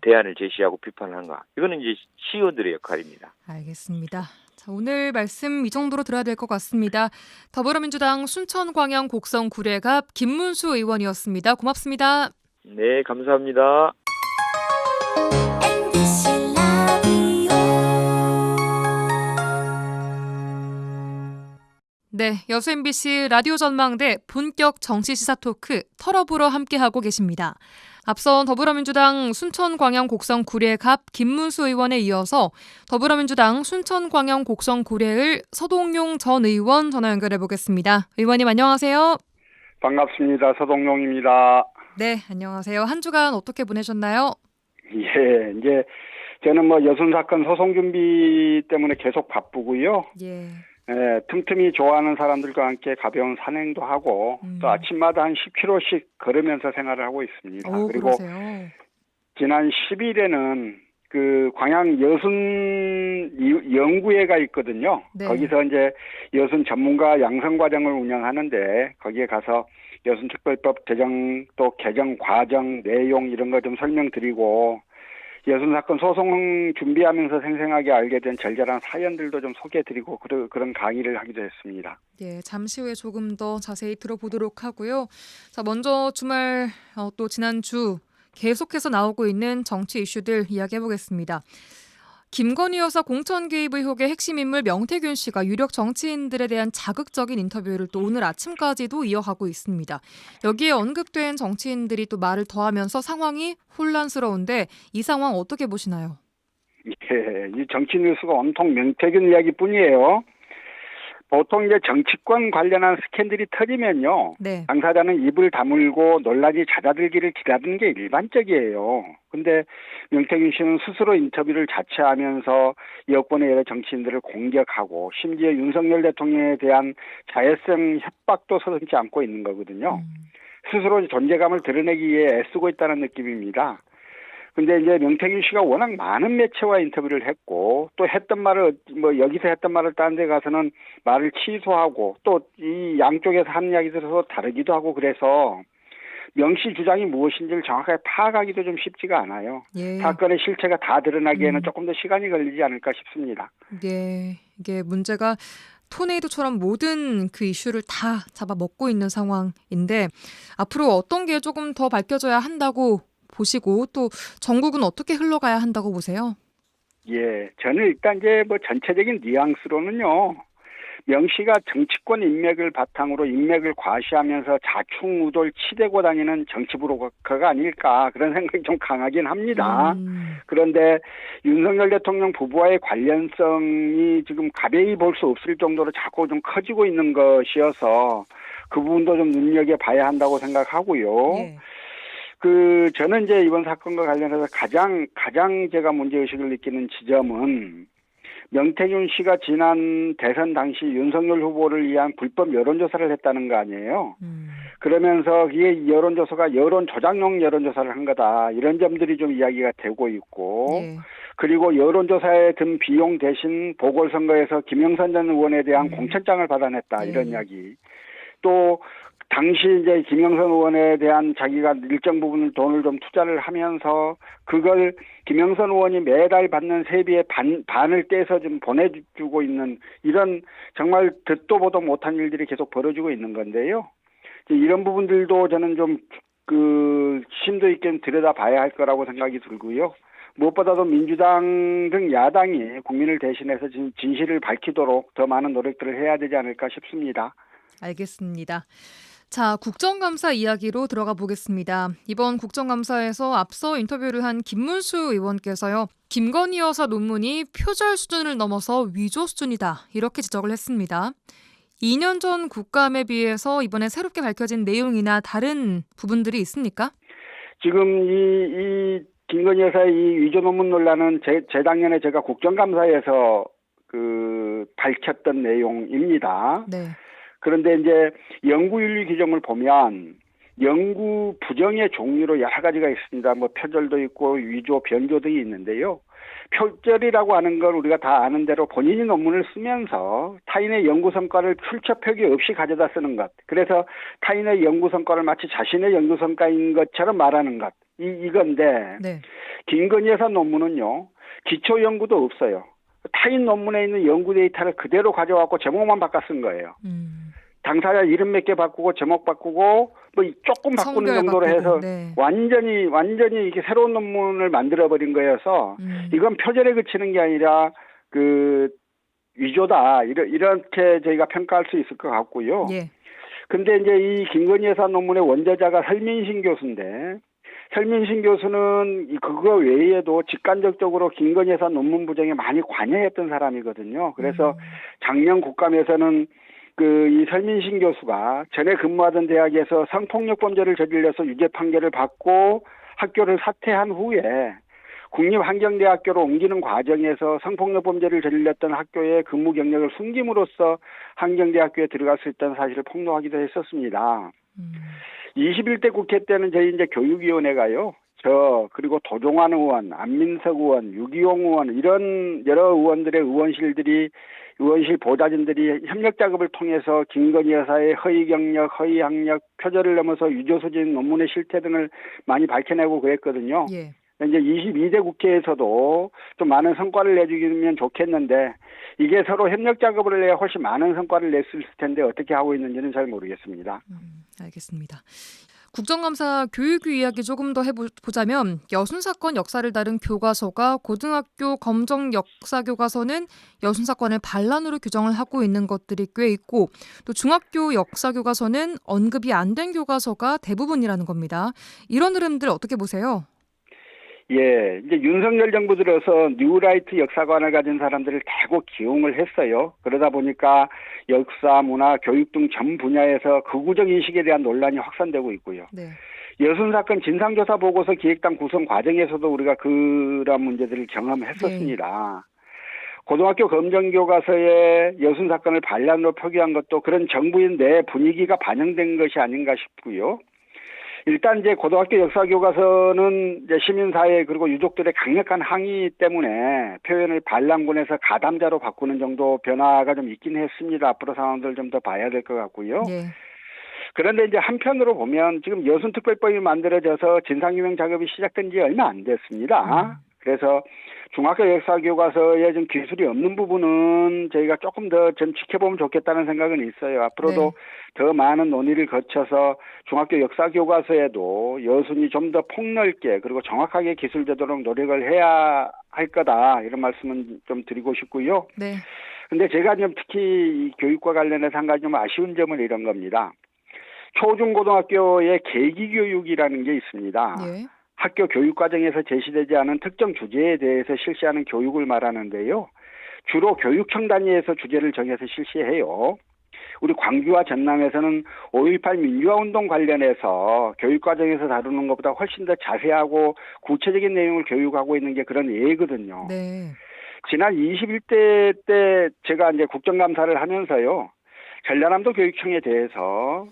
대안을 제시하고 비판한가. 이거는 이제 시의원들의 역할입니다. 알겠습니다. 자, 오늘 말씀 이 정도로 들어야 될 것 같습니다. 더불어민주당 순천광양 곡성 구례갑 김문수 의원이었습니다. 고맙습니다. 네, 감사합니다. MBC 라디오 네, 여수 MBC 라디오 전망대 본격 정치 시사 토크 털어보러 함께하고 계십니다. 앞선 더불어민주당 순천광양 곡성 구례갑 김문수 의원에 이어서 더불어민주당 순천광양 곡성 구례을 서동용 전 의원 전화 연결해 보겠습니다. 의원님 안녕하세요. 반갑습니다. 서동용입니다. 네, 안녕하세요. 한 주간 어떻게 보내셨나요? 예, 이제 저는 뭐 여순 사건 소송 준비 때문에 계속 바쁘고요. 예. 예, 틈틈이 좋아하는 사람들과 함께 가벼운 산행도 하고 또 아침마다 한 10km씩 걸으면서 생활을 하고 있습니다. 오, 그리고 그러세요. 지난 10일에는 그 광양 여순 연구회가 있거든요. 네. 거기서 이제 여순 전문가 양성 과정을 운영하는데 거기에 가서 여순특별법 제정 또 개정 과정 내용 이런 거 좀 설명드리고 여순 사건 소송 준비하면서 생생하게 알게 된 절절한 사연들도 좀 소개해드리고 그런 강의를 하기도 했습니다. 예, 잠시 후에 조금 더 자세히 들어보도록 하고요. 자, 먼저 주말 또 지난주 계속해서 나오고 있는 정치 이슈들 이야기해 보겠습니다. 김건희 여사 공천 개입 의혹의 핵심 인물 명태균 씨가 유력 정치인들에 대한 자극적인 인터뷰를 또 오늘 아침까지도 이어가고 있습니다. 여기에 언급된 정치인들이 또 말을 더하면서 상황이 혼란스러운데 이 상황 어떻게 보시나요? 예, 이 정치 뉴스가 온통 명태균 이야기뿐이에요. 보통 이제 정치권 관련한 스캔들이 터지면요. 네. 당사자는 입을 다물고 논란이 잦아들기를 기다리는 게 일반적이에요. 근데 명태균 씨는 스스로 인터뷰를 자체하면서 여권의 여러 정치인들을 공격하고 심지어 윤석열 대통령에 대한 자해성 협박도 서슴지 않고 있는 거거든요. 스스로 존재감을 드러내기 위해 애쓰고 있다는 느낌입니다. 근데 이제 명태균 씨가 워낙 많은 매체와 인터뷰를 했고 또 했던 말을 뭐 여기서 했던 말을 다른 데 가서는 말을 취소하고 또 이 양쪽에서 하는 이야기들이 서로 다르기도 하고 그래서 명 씨 주장이 무엇인지를 정확하게 파악하기도 좀 쉽지가 않아요. 예. 사건의 실체가 다 드러나기에는 조금 더 시간이 걸리지 않을까 싶습니다. 예. 이게 문제가 토네이도처럼 모든 그 이슈를 다 잡아먹고 있는 상황인데 앞으로 어떤 게 조금 더 밝혀져야 한다고 보시고 또 전국은 어떻게 흘러가야 한다고 보세요? 예, 저는 일단 이제 뭐 전체적인 뉘앙스로는요. 명 씨가 정치권 인맥을 바탕으로 인맥을 과시하면서 좌충우돌 치대고 다니는 정치 브로커가 아닐까 그런 생각이 좀 강하긴 합니다. 그런데 윤석열 대통령 부부와의 관련성이 지금 가벼이 볼 수 없을 정도로 자꾸 좀 커지고 있는 것이어서 그 부분도 좀 눈여겨봐야 한다고 생각하고요. 예. 저는 이제 이번 사건과 관련해서 가장 제가 문제의식을 느끼는 지점은 명태균 씨가 지난 대선 당시 윤석열 후보를 위한 불법 여론조사를 했다는 거 아니에요. 그러면서 이게 여론조사가 여론 조작용 여론조사를 한 거다. 이런 점들이 좀 이야기가 되고 있고 예. 그리고 여론조사에 든 비용 대신 보궐선거에서 김영선 전 의원에 대한 공천장을 받아냈다. 이런 이야기. 또 당시 이제 김영선 의원에 대한 자기가 일정 부분 돈을 좀 투자를 하면서 그걸 김영선 의원이 매달 받는 세비의 반을 떼서 좀 보내주고 있는 이런 정말 듣도 보도 못한 일들이 계속 벌어지고 있는 건데요. 이런 부분들도 저는 좀 심도 있게 들여다봐야 할 거라고 생각이 들고요. 무엇보다도 민주당 등 야당이 국민을 대신해서 진실을 밝히도록 더 많은 노력들을 해야 되지 않을까 싶습니다. 알겠습니다. 자, 국정감사 이야기로 들어가 보겠습니다. 이번 국정감사에서 앞서 인터뷰를 한 김문수 의원께서요. 김건희 여사 논문이 표절 수준을 넘어서 위조 수준이다. 이렇게 지적을 했습니다. 2년 전 국감에 비해서 이번에 새롭게 밝혀진 내용이나 다른 부분들이 있습니까? 지금 이 김건희 여사의 이 위조 논문 논란은 재작년에 제가 국정감사에서 밝혔던 내용입니다. 네. 그런데 이제 연구윤리 규정을 보면 연구 부정의 종류로 여러 가지가 있습니다. 뭐 표절도 있고 위조, 변조 등이 있는데요. 표절이라고 하는 걸 우리가 다 아는 대로 본인이 논문을 쓰면서 타인의 연구 성과를 출처 표기 없이 가져다 쓰는 것. 그래서 타인의 연구 성과를 마치 자신의 연구 성과인 것처럼 말하는 것. 이건데 네. 김건희 여사 논문은요. 기초 연구도 없어요. 타인 논문에 있는 연구 데이터를 그대로 가져와서 제목만 바꿔 쓴 거예요. 당사자 이름 몇 개 바꾸고 제목 바꾸고 뭐 조금 바꾸는 성별 정도로 바꾸고, 해서 네. 완전히 이렇게 새로운 논문을 만들어 버린 거여서 이건 표절에 그치는 게 아니라 그 위조다 이렇게 저희가 평가할 수 있을 것 같고요. 예. 근데 이제 이 김건희 여사 논문의 원저자가 설민신 교수인데 설민신 교수는 그거 외에도 직간접적으로 김건희 여사 논문 부정에 많이 관여했던 사람이거든요. 그래서 작년 국감에서는 이 설민신 교수가 전에 근무하던 대학에서 성폭력 범죄를 저질러서 유죄 판결을 받고 학교를 사퇴한 후에 국립환경대학교로 옮기는 과정에서 성폭력 범죄를 저질렀던 학교의 근무 경력을 숨김으로써 환경대학교에 들어갈 수 있다는 사실을 폭로하기도 했었습니다. 21대 국회 때는 저희 이제 교육위원회가요. 그리고 도종환 의원, 안민석 의원, 유기용 의원 이런 여러 의원들의 의원실 보좌진들이 협력 작업을 통해서 김건희 여사의 허위 경력, 허위 학력, 표절을 넘어서 유조 소진 논문의 실태 등을 많이 밝혀내고 그랬거든요. 예. 이제 22대 국회에서도 좀 많은 성과를 내주면 좋겠는데 이게 서로 협력 작업을 해야 훨씬 많은 성과를 낼 수 있을 텐데 어떻게 하고 있는지는 잘 모르겠습니다. 알겠습니다. 국정감사 교육위 이야기 조금 더 해보자면 여순 사건 역사를 다룬 교과서가 고등학교 검정 역사 교과서는 여순 사건을 반란으로 규정을 하고 있는 것들이 꽤 있고 또 중학교 역사 교과서는 언급이 안 된 교과서가 대부분이라는 겁니다. 이런 흐름들 어떻게 보세요? 예, 이제 윤석열 정부 들어서 뉴라이트 역사관을 가진 사람들을 대거 기용을 했어요. 그러다 보니까 역사, 문화, 교육 등 전 분야에서 극우적 인식에 대한 논란이 확산되고 있고요. 네. 여순 사건 진상조사 보고서 기획단 구성 과정에서도 우리가 그런 문제들을 경험했었습니다. 고등학교 검정교과서에 여순 사건을 반란으로 표기한 것도 그런 정부인 내 분위기가 반영된 것이 아닌가 싶고요. 일단 이제 고등학교 역사 교과서는 이제 시민사회 그리고 유족들의 강력한 항의 때문에 표현을 반란군에서 가담자로 바꾸는 정도 변화가 좀 있긴 했습니다. 앞으로 상황들 좀 더 봐야 될 것 같고요. 예. 그런데 이제 한편으로 보면 지금 여순특별법이 만들어져서 진상규명 작업이 시작된 지 얼마 안 됐습니다. 그래서 중학교 역사 교과서에 좀 기술이 없는 부분은 저희가 조금 더 좀 지켜보면 좋겠다는 생각은 있어요. 앞으로도 더 많은 논의를 거쳐서 중학교 역사 교과서에도 여순이 좀 더 폭넓게 그리고 정확하게 기술되도록 노력을 해야 할 거다 이런 말씀은 좀 드리고 싶고요. 네. 근데 제가 좀 특히 이 교육과 관련해서 한 가지 좀 아쉬운 점은 이런 겁니다. 초중고등학교의 계기교육이라는 게 있습니다. 예. 학교 교육 과정에서 제시되지 않은 특정 주제에 대해서 실시하는 교육을 말하는데요. 주로 교육청 단위에서 주제를 정해서 실시해요. 우리 광주와 전남에서는 5.18 민주화운동 관련해서 교육 과정에서 다루는 것보다 훨씬 더 자세하고 구체적인 내용을 교육하고 있는 게 그런 예거든요. 네. 지난 21대 때 제가 이제 국정감사를 하면서요. 전라남도 교육청에 대해서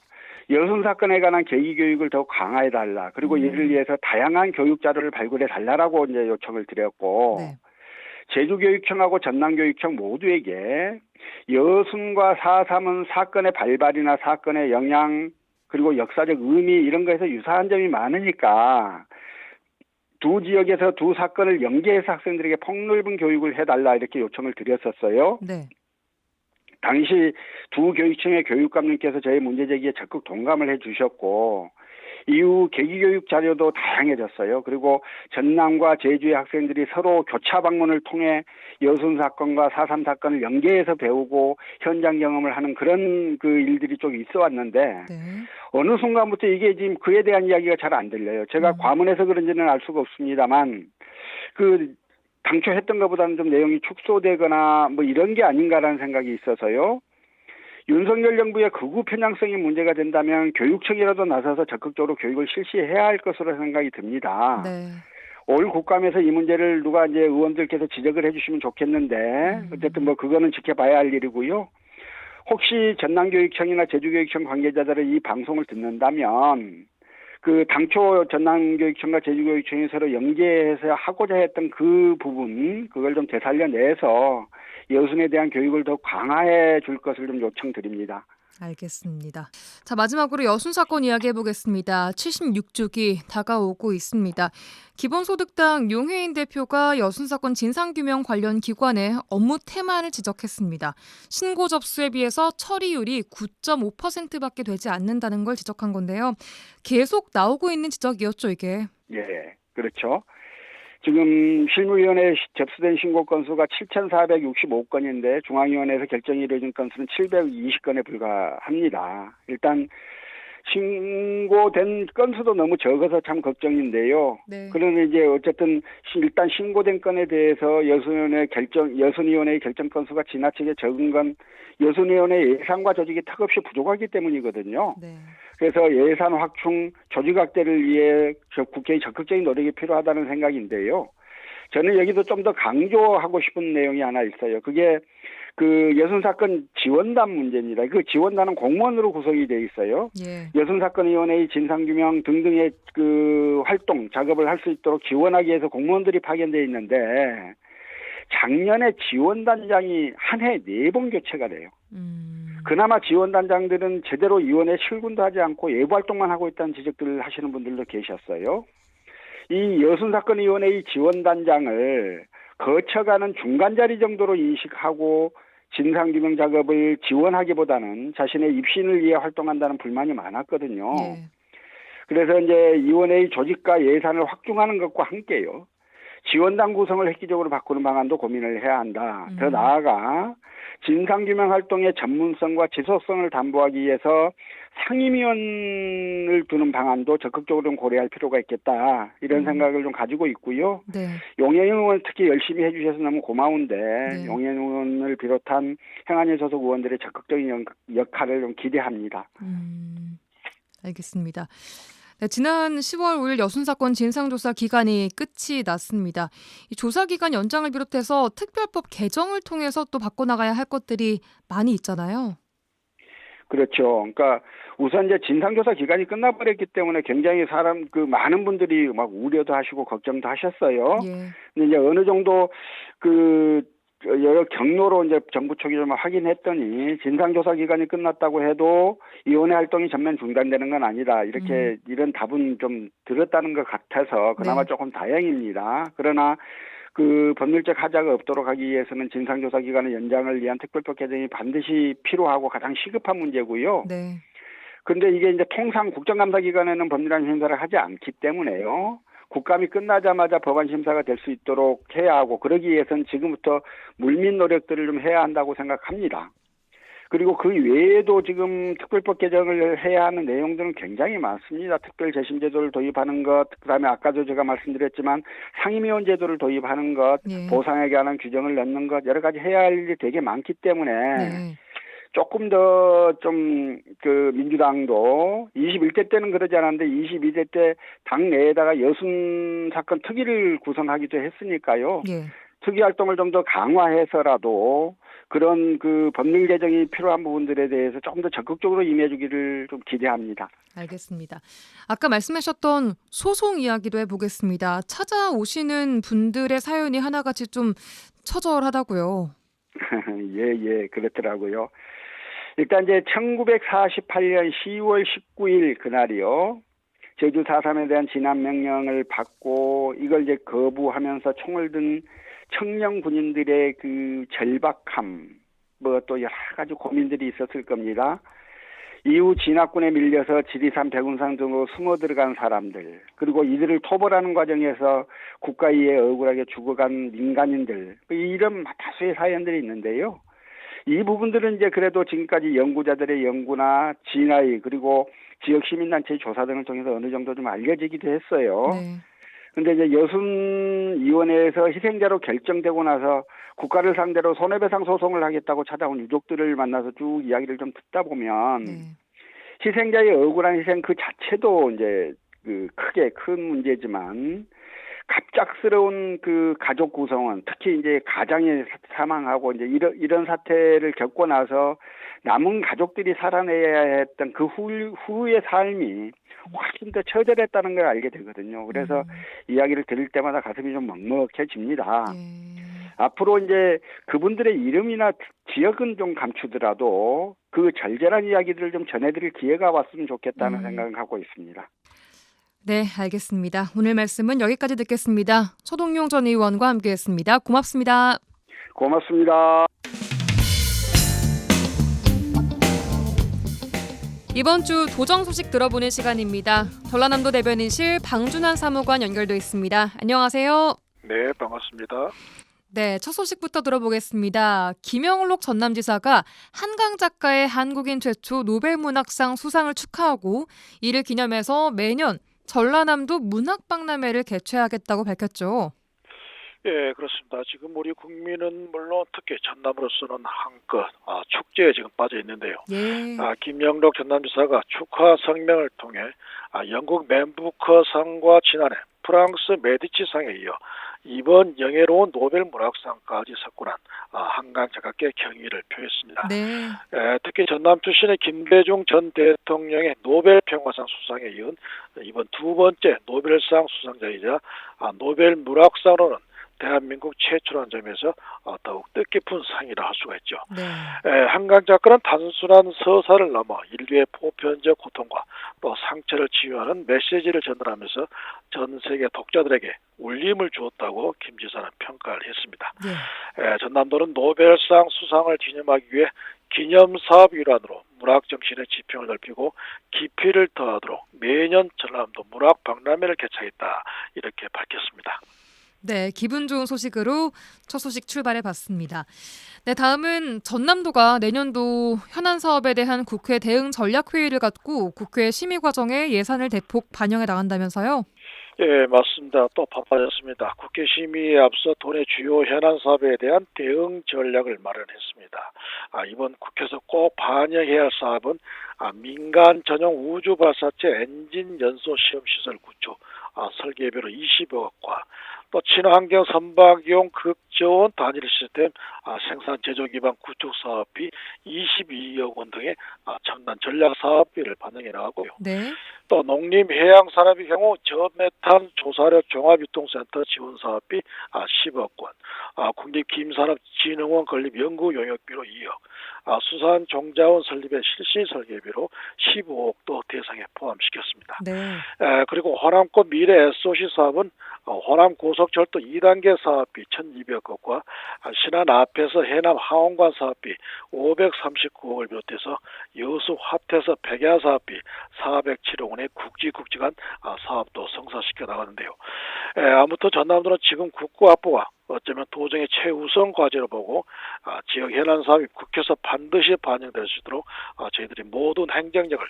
여순 사건에 관한 계기 교육을 더욱 강화해 달라. 그리고 이를 위해서 다양한 교육 자료를 발굴해 달라라고 이제 요청을 드렸고 네. 제주교육청하고 전남교육청 모두에게 여순과 4.3은 사건의 발발이나 사건의 영향 그리고 역사적 의미 이런 거에서 유사한 점이 많으니까 두 지역에서 두 사건을 연계해서 학생들에게 폭넓은 교육을 해달라 이렇게 요청을 드렸었어요. 네. 당시 두 교육청의 교육감님께서 저희 문제제기에 적극 동감을 해주셨고 이후 계기교육 자료도 다양해졌어요. 그리고 전남과 제주의 학생들이 서로 교차 방문을 통해 여순 사건과 4.3 사건을 연계해서 배우고 현장 경험을 하는 그런 그 일들이 좀 있어 왔는데 네. 어느 순간부터 이게 지금 그에 대한 이야기가 잘 안 들려요. 제가 과문해서 그런지는 알 수가 없습니다만 그 당초 했던 것보다는 좀 내용이 축소되거나 뭐 이런 게 아닌가라는 생각이 있어서요. 윤석열 정부의 극우 편향성이 문제가 된다면 교육청이라도 나서서 적극적으로 교육을 실시해야 할 것으로 생각이 듭니다. 네. 올 국감에서 이 문제를 누가 이제 의원들께서 지적을 해주시면 좋겠는데 어쨌든 뭐 그거는 지켜봐야 할 일이고요. 혹시 전남교육청이나 제주교육청 관계자들은 이 방송을 듣는다면 그 당초 전남교육청과 제주교육청이 서로 연계해서 하고자 했던 그 부분 그걸 좀 되살려내서 여순에 대한 교육을 더 강화해 줄 것을 좀 요청드립니다. 알겠습니다. 자, 마지막으로 여순 사건 이야기 해보겠습니다. 76주기 다가오고 있습니다. 기본소득당 용해인 대표가 여순 사건 진상규명 관련 기관의 업무 태만을 지적했습니다. 신고 접수에 비해서 처리율이 9.5%밖에 되지 않는다는 걸 지적한 건데요. 계속 나오고 있는 지적이었죠, 이게. 예, 그렇죠. 지금 실무위원회에 접수된 신고 건수가 7,465건인데 중앙위원회에서 결정이 이루어진 건수는 720건에 불과합니다. 일단 신고된 건수도 너무 적어서 참 걱정인데요. 네. 그러나 이제 어쨌든 일단 신고된 건에 대해서 여순위원회의 결정 건수가 지나치게 적은 건 여순위원회 예산과 조직이 턱없이 부족하기 때문이거든요. 네. 그래서 예산 확충, 조직 확대를 위해 국회의 적극적인 노력이 필요하다는 생각인데요. 저는 여기도 좀 더 강조하고 싶은 내용이 하나 있어요. 그게 그 여순 사건 지원단 문제입니다. 그 지원단은 공무원으로 구성이 돼 있어요. 예. 여순 사건 위원회의 진상규명 등등의 그 활동, 작업을 할 수 있도록 지원하기 위해서 공무원들이 파견돼 있는데 작년에 지원단장이 한 해 4번 교체가 돼요. 그나마 지원단장들은 제대로 위원회 출근도 하지 않고 예부 활동만 하고 있다는 지적들을 하시는 분들도 계셨어요. 이 여순 사건 위원회의 지원단장을 거쳐가는 중간 자리 정도로 인식하고 진상규명 작업을 지원하기보다는 자신의 입신을 위해 활동한다는 불만이 많았거든요. 예. 그래서 이제 위원회의 조직과 예산을 확충하는 것과 함께요. 지원단 구성을 획기적으로 바꾸는 방안도 고민을 해야 한다. 더 나아가 진상규명 활동의 전문성과 지속성을 담보하기 위해서 상임위원을 두는 방안도 적극적으로 좀 고려할 필요가 있겠다. 이런 생각을 좀 가지고 있고요. 네. 용해인 의원 특히 열심히 해주셔서 너무 고마운데 네. 용해인 의원을 비롯한 행안위 소속 의원들의 적극적인 역할을 좀 기대합니다. 알겠습니다. 네, 지난 10월 5일 여순 사건 진상조사 기간이 끝이 났습니다. 이 조사 기간 연장을 비롯해서 특별법 개정을 통해서 또 바꿔나가야 할 것들이 많이 있잖아요. 그렇죠. 그러니까 우선 이제 진상조사 기간이 끝나버렸기 때문에 굉장히 많은 분들이 막 우려도 하시고 걱정도 하셨어요. 예. 근데 이제 어느 정도 여러 경로로 이제 정부 쪽이 좀 확인했더니 진상조사 기간이 끝났다고 해도 위원회 활동이 전면 중단되는 건 아니다. 이런 답은 좀 들었다는 것 같아서 그나마 네. 조금 다행입니다. 그러나 그 법률적 하자가 없도록 하기 위해서는 진상조사 기간의 연장을 위한 특별법 개정이 반드시 필요하고 가장 시급한 문제고요. 네. 근데 이게 이제 통상 국정감사 기간에는 법률안 심사를 하지 않기 때문에요. 국감이 끝나자마자 법안 심사가 될 수 있도록 해야 하고 그러기 위해서는 지금부터 물밑 노력들을 좀 해야 한다고 생각합니다. 그리고 그 외에도 지금 특별법 개정을 해야 하는 내용들은 굉장히 많습니다. 특별 재심 제도를 도입하는 것, 그다음에 아까도 제가 말씀드렸지만 상임위원 제도를 도입하는 것, 예. 보상에 관한 규정을 넣는 것 여러 가지 해야 할 일이 되게 많기 때문에 네. 조금 더 좀 민주당도 21대 때는 그러지 않았는데 22대 때 당 내에다가 여순 사건 특위를 구성하기도 했으니까요. 예. 특위 활동을 좀 더 강화해서라도 그런 그 법률 개정이 필요한 부분들에 대해서 조금 더 적극적으로 임해주기를 좀 기대합니다. 알겠습니다. 아까 말씀하셨던 소송 이야기도 해보겠습니다. 찾아오시는 분들의 사연이 하나같이 좀 처절하다고요. 예, 그렇더라고요. 일단 이제 1948년 10월 19일 그날이요. 제주 4.3에 대한 진압 명령을 받고 이걸 이제 거부하면서 총을 든 청년 군인들의 그 절박함, 또 여러 가지 고민들이 있었을 겁니다. 이후 진압군에 밀려서 지리산 백운산 등으로 숨어 들어간 사람들, 그리고 이들을 토벌하는 과정에서 국가위에 억울하게 죽어간 민간인들, 이런 다수의 사연들이 있는데요. 이 부분들은 이제 그래도 지금까지 연구자들의 연구나 진화의 그리고 지역 시민단체의 조사 등을 통해서 어느 정도 좀 알려지기도 했어요. 네. 근데 이제 여순위원회에서 희생자로 결정되고 나서 국가를 상대로 손해배상 소송을 하겠다고 찾아온 유족들을 만나서 쭉 이야기를 좀 듣다 보면 네. 희생자의 억울한 희생 그 자체도 이제 크게 큰 문제지만 갑작스러운 그 가족 구성원, 특히 이제 가장이 사망하고 이제 이런 사태를 겪고 나서 남은 가족들이 살아내야 했던 그 후의 삶이 훨씬 더 처절했다는 걸 알게 되거든요. 그래서 이야기를 들을 때마다 가슴이 좀 먹먹해집니다. 앞으로 이제 그분들의 이름이나 지역은 좀 감추더라도 그 절절한 이야기들을 좀 전해드릴 기회가 왔으면 좋겠다는 생각을 하고 있습니다. 네, 알겠습니다. 오늘 말씀은 여기까지 듣겠습니다. 서동용 전 의원과 함께했습니다. 고맙습니다. 고맙습니다. 이번 주 도정 소식 들어보는 시간입니다. 전라남도 대변인실 방준환 사무관 연결돼 있습니다. 안녕하세요. 네, 반갑습니다. 네, 첫 소식부터 들어보겠습니다. 김영록 전남지사가 한강 작가의 한국인 최초 노벨문학상 수상을 축하하고 이를 기념해서 매년 전라남도 문학박람회를 개최하겠다고 밝혔죠. 예, 그렇습니다. 지금 우리 국민은 물론 특히 전남으로서는 한껏 축제에 지금 빠져 있는데요. 예. 김영록 전남지사가 축하 성명을 통해 영국 맨부커상과 지난해 프랑스 메디치상에 이어 이번 영예로운 노벨문학상까지 석권한 한강 작가께 경의를 표했습니다. 네. 특히 전남 출신의 김대중 전 대통령의 노벨평화상 수상에 이은 이번 두 번째 노벨상 수상자이자 노벨문학상으로는 대한민국 최초라는 점에서 더욱 뜻깊은 상이라 할 수가 있죠. 네. 한강 작가는 단순한 서사를 넘어 인류의 보편적 고통과 또 상처를 치유하는 메시지를 전달하면서 전 세계 독자들에게 울림을 주었다고 김 지사는 평가를 했습니다. 네. 전남도는 노벨상 수상을 기념하기 위해 기념사업 일환으로 문학 정신의 지평을 넓히고 깊이를 더하도록 매년 전남도 문학 박람회를 개최하겠다 이렇게 밝혔습니다. 네, 기분 좋은 소식으로 첫 소식 출발해 봤습니다. 네, 다음은 전남도가 내년도 현안 사업에 대한 국회 대응 전략회의를 갖고 국회 심의 과정에 예산을 대폭 반영해 나간다면서요? 예, 맞습니다. 또 바빠졌습니다. 국회 심의에 앞서 도내 주요 현안 사업에 대한 대응 전략을 마련했습니다. 이번 국회에서 꼭 반영해야 할 사업은 민간 전용 우주 발사체 엔진 연소 시험 시설 구축 설계비로 20억과 또 친환경 선박용 극저온 단일 시스템 생산 제조 기반 구축 사업비 22억 원 등의 첨단 전략 사업비를 반영해 나가고요. 네. 또 농림해양 산업의 경우 저메탄 조사력 종합유통센터 지원 사업비 10억 원, 국립김산업진흥원 건립 연구 용역비로 2억, 수산 종자원 설립의 실시 설계비로 15억도 대상에 포함시켰습니다. 네. 그리고 호남권 미래 SOC 사업은 호남 고속철도 2단계 사업비 1,200억과 신안 앞에서 해남 하원관 사업비 539억을 비롯해서 여수 화태서 백야 사업비 407억 원의 국지간 사업도 성사시켜 나가는데요. 아무튼 전남도는 지금 국고 확보가 어쩌면 도정의 최우선 과제로 보고 지역 현안 사업이 국회에서 반드시 반영될 수 있도록 저희들이 모든 행정력을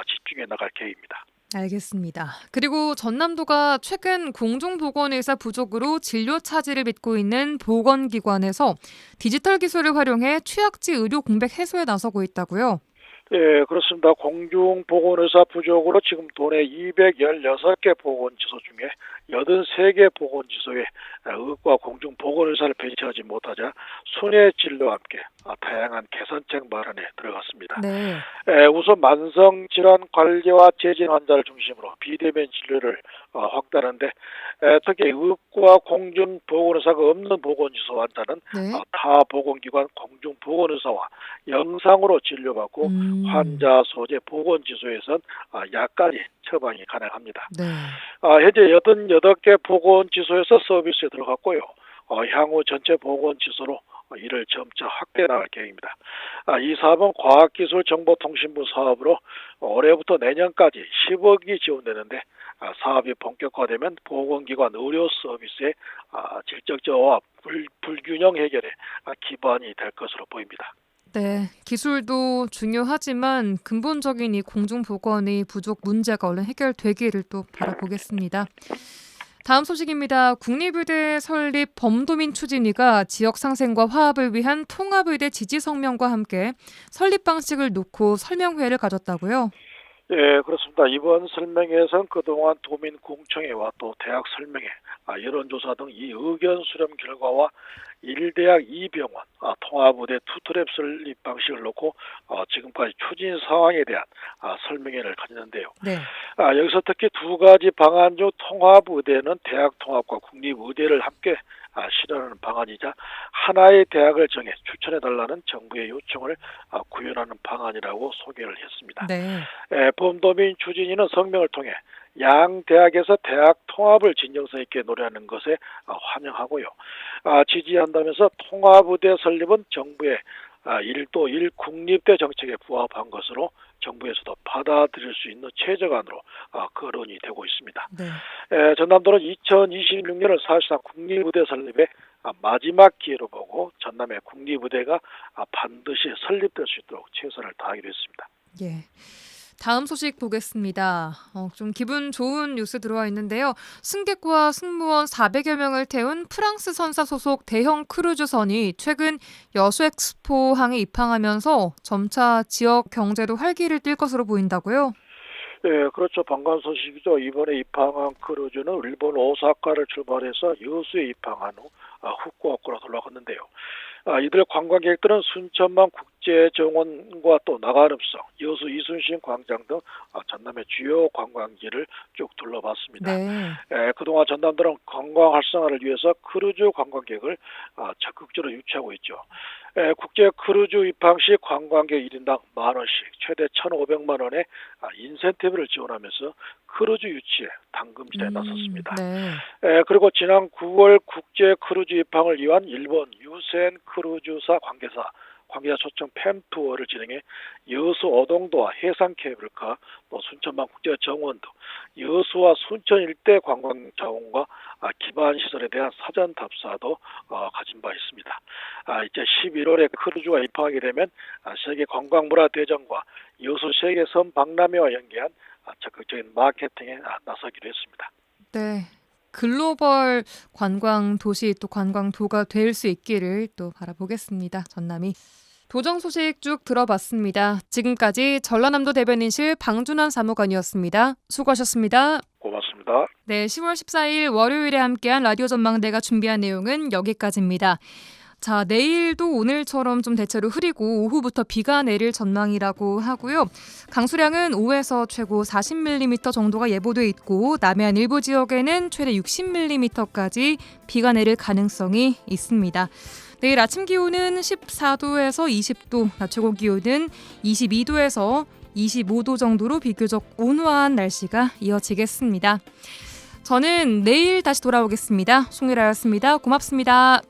집중해 나갈 계획입니다. 알겠습니다. 그리고 전남도가 최근 공중보건의사 부족으로 진료 차질을 빚고 있는 보건기관에서 디지털 기술을 활용해 취약지 의료 공백 해소에 나서고 있다고요? 네, 그렇습니다. 공중보건의사 부족으로 지금 도내 216개 보건지소 중에 83개 보건지소에 의과 공중보건의사를 배치하지 못하자 순회진료와 함께 다양한 개선책 마련에 들어갔습니다. 네. 우선 만성질환 관리와 재진 환자를 중심으로 비대면 진료를 확대하는데 특히 의과 공중보건의사가 없는 보건지소 환자는 네. 타 보건기관 공중보건의사와 영상으로 진료받고 환자 소재 보건지소에선 약까지 처방이 가능합니다. 네. 현재 88개 보건지소에서 서비스에 들어갔고요. 향후 전체 보건지소로 이를 점차 확대해 나갈 계획입니다. 이 사업은 과학기술정보통신부 사업으로 올해부터 내년까지 10억이 지원되는데 사업이 본격화되면 보건기관 의료 서비스의 질적 저하 불균형 해결에 기반이 될 것으로 보입니다. 네, 기술도 중요하지만 근본적인 이 공중보건의 부족 문제가 얼른 해결되기를 또 바라보겠습니다. 다음 소식입니다. 국립의대 설립 범도민 추진위가 지역 상생과 화합을 위한 통합의대 지지 성명과 함께 설립 방식을 놓고 설명회를 가졌다고요? 예, 그렇습니다. 이번 설명회에서는 그동안 도민공청회와 또 대학 설명회, 여론조사 등 이 의견 수렴 결과와 1대학 2병원, 통합의대 투트랩 설립 방식을 놓고 지금까지 추진 상황에 대한 설명회를 가졌는데요. 네. 여기서 특히 두 가지 방안 중 통합의대는 대학 통합과 국립의대를 함께 실현하는 방안이자 하나의 대학을 정해 추천해달라는 정부의 요청을 구현하는 방안이라고 소개를 했습니다. 네. 범도민 추진위는 성명을 통해 양 대학에서 대학 통합을 진정성 있게 노래하는 것에 환영하고요. 지지한다면서 통합의대 설립은 정부의 1도 1국립대 정책에 부합한 것으로 정부에서도 받아들일 수 있는 최저안으로 거론이 되고 있습니다. 네. 전남도는 2026년을 사실상 국립의대 설립의 마지막 기회로 보고 전남의 국립의대가 반드시 설립될 수 있도록 최선을 다하기로 했습니다. 예. 다음 소식 보겠습니다. 좀 기분 좋은 뉴스 들어와 있는데요. 승객과 승무원 400여 명을 태운 프랑스 선사 소속 대형 크루즈선이 최근 여수 엑스포항에 입항하면서 점차 지역 경제도 활기를 띨 것으로 보인다고요? 네, 그렇죠. 반가운 소식이죠. 이번에 입항한 크루즈는 일본 오사카를 출발해서 여수에 입항한 후 후쿠오카로 돌아갔는데요. 이들 관광객들은 순천만 국제정원과 또 나가름성, 여수 이순신 광장 등 전남의 주요 관광지를 쭉 둘러봤습니다. 네. 그동안 전남도는 관광 활성화를 위해서 크루즈 관광객을 적극적으로 유치하고 있죠. 국제 크루즈 입항 시 관광객 1인당 10,000원씩 최대 1,500만 원의 인센티브를 지원하면서 크루즈 유치에 당금질에 나섰습니다. 네. 그리고 지난 9월 국제 크루즈 입항을 위한 일본 유센 크루즈사 관계자 초청 팸 투어를 진행해 여수 어동도와 해상 케이블카, 또 순천만 국제정원 등 여수와 순천 일대 관광 자원과 기반 시설에 대한 사전 답사도 가진 바 있습니다. 이제 11월에 크루즈가 입항하게 되면 세계 관광문화 대전과 여수 세계섬 박람회와 연계한 적극적인 마케팅에 나서기로 했습니다. 네. 글로벌 관광 도시 또 관광도가 될 수 있기를 또 바라보겠습니다. 전남이. 도정 소식 쭉 들어봤습니다. 지금까지 전라남도 대변인실 방준환 사무관이었습니다. 수고하셨습니다. 고맙습니다. 네, 10월 14일 월요일에 함께한 라디오 전망대가 준비한 내용은 여기까지입니다. 자, 내일도 오늘처럼 좀 대체로 흐리고 오후부터 비가 내릴 전망이라고 하고요. 강수량은 5에서 최고 40mm 정도가 예보돼 있고 남해안 일부 지역에는 최대 60mm까지 비가 내릴 가능성이 있습니다. 내일 아침 기온은 14도에서 20도, 낮 최고 기온은 22도에서 25도 정도로 비교적 온화한 날씨가 이어지겠습니다. 저는 내일 다시 돌아오겠습니다. 송유라였습니다. 고맙습니다.